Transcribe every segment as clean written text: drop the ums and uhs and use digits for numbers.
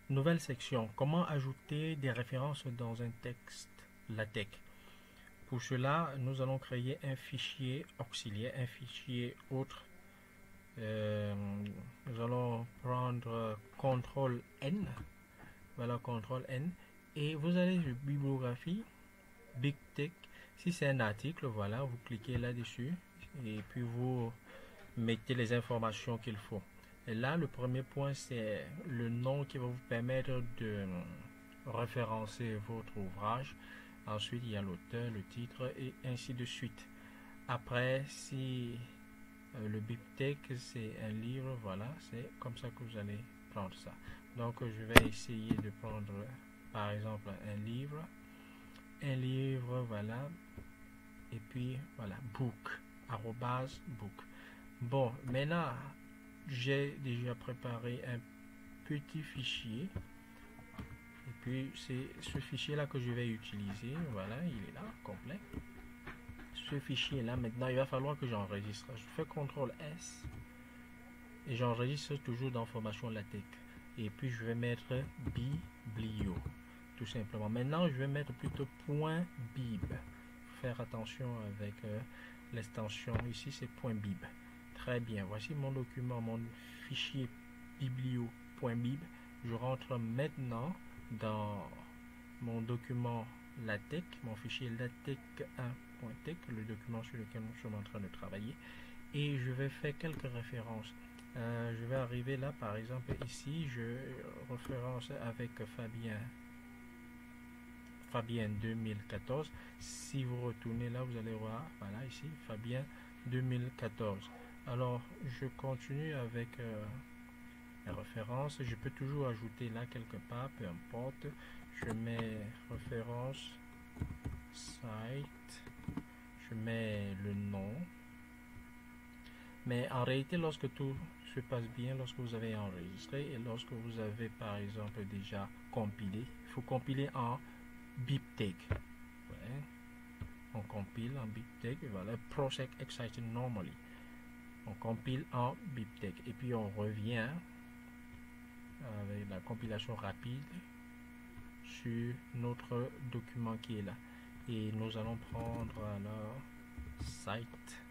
Nouvelle section. Comment ajouter des références dans un texte LaTeX? Pour cela, nous allons créer un fichier auxiliaire, un fichier autre. Nous allons prendre CTRL N. Voilà, CTRL N. Et vous allez sur bibliographie, BibTeX. Si c'est un article, voilà, vous cliquez là-dessus et puis vous mettez les informations qu'il faut. Et là, le premier point, c'est le nom qui va vous permettre de référencer votre ouvrage. Ensuite, il y a l'auteur, le titre et ainsi de suite. Après, si le BibTeX, c'est un livre, voilà, c'est comme ça que vous allez prendre ça. Donc, je vais essayer de prendre, par exemple, un livre, voilà, et puis, voilà, book, arrobase, book. Bon, maintenant, j'ai déjà préparé un petit fichier. Et puis, c'est ce fichier-là que je vais utiliser. Voilà, il est là, complet. Ce fichier-là, maintenant, il va falloir que j'enregistre. Je fais CTRL S et j'enregistre toujours dans formation LaTeX. Et puis, je vais mettre biblio, tout simplement. Maintenant, je vais mettre plutôt .bib. Faire attention avec l'extension. Ici, c'est .bib. Très bien, voici mon document, mon fichier biblio.bib. Je rentre maintenant dans mon document LaTeX, mon fichier latex1.txt, le document sur lequel nous sommes en train de travailler. Et je vais faire quelques références. Je vais arriver là, par exemple, ici, je référence avec Fabien 2014. Si vous retournez là, vous allez voir, voilà, ici, Fabien 2014. Alors, je continue avec les références. Je peux toujours ajouter là quelque part, peu importe. Je mets référence, site, je mets le nom. Mais en réalité, lorsque tout se passe bien, lorsque vous avez enregistré et lorsque vous avez, par exemple, déjà compilé, il faut compiler en BibTeX. Ouais. On compile en BibTeX, voilà, project excited normally. On compile en BibTeX et puis on revient avec la compilation rapide sur notre document qui est là. Et nous allons prendre alors site.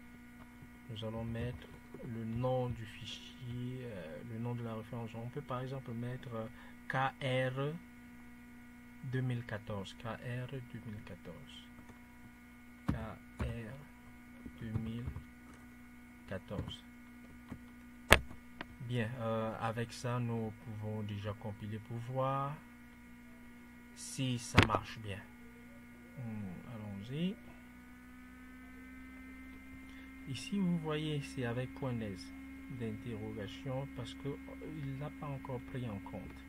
Nous allons mettre le nom du fichier, le nom de la référence. On peut par exemple mettre KR 2014. KR 2014. KR 2014. Bien, avec ça, nous pouvons déjà compiler pour voir si ça marche bien. Allons-y. Ici, vous voyez, c'est avec point d'interrogation parce qu'il n'a pas encore pris en compte.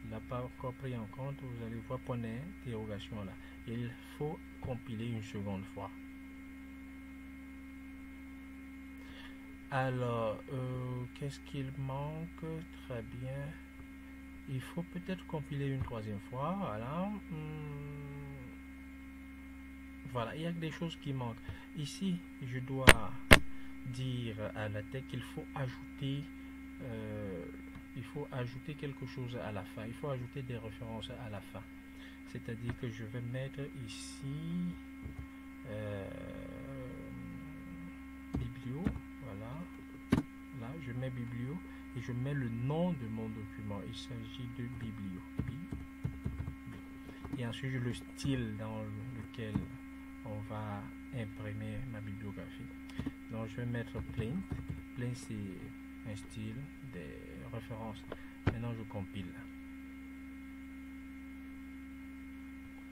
Il n'a pas encore pris en compte, vous allez voir point d'interrogation là. Il faut compiler une seconde fois. Alors, qu'est-ce qu'il manque? Très bien. Il faut peut-être compiler une troisième fois. Voilà. Voilà, il y a des choses qui manquent. Ici, je dois dire à LaTeX qu'il faut ajouter quelque chose à la fin. Il faut ajouter des références à la fin. C'est-à-dire que je vais mettre ici biblio. Voilà. Là, je mets biblio et je mets le nom de mon document. Il s'agit de biblio. Et ensuite, le style dans lequel on va imprimer ma bibliographie. Donc, je vais mettre plain. Plain, c'est un style, des références. Maintenant, je compile.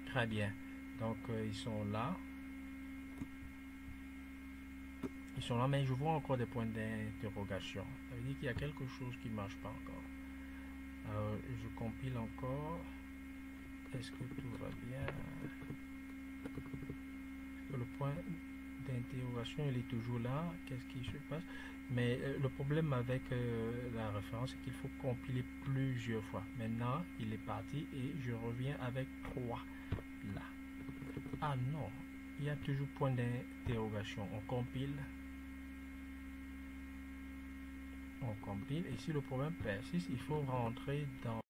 Très bien. Donc, ils sont là. Ils sont là, mais je vois encore des points d'interrogation. Ça veut dire qu'il y a quelque chose qui ne marche pas encore. Alors, je compile encore. Est-ce que tout va bien? Le point d'interrogation, il est toujours là. Qu'est-ce qui se passe? Mais le problème avec la référence, c'est qu'il faut compiler plusieurs fois. Maintenant, il est parti et je reviens avec 3 là. Ah non, il y a toujours point d'interrogation. On compile. Et si le problème persiste, il faut rentrer dans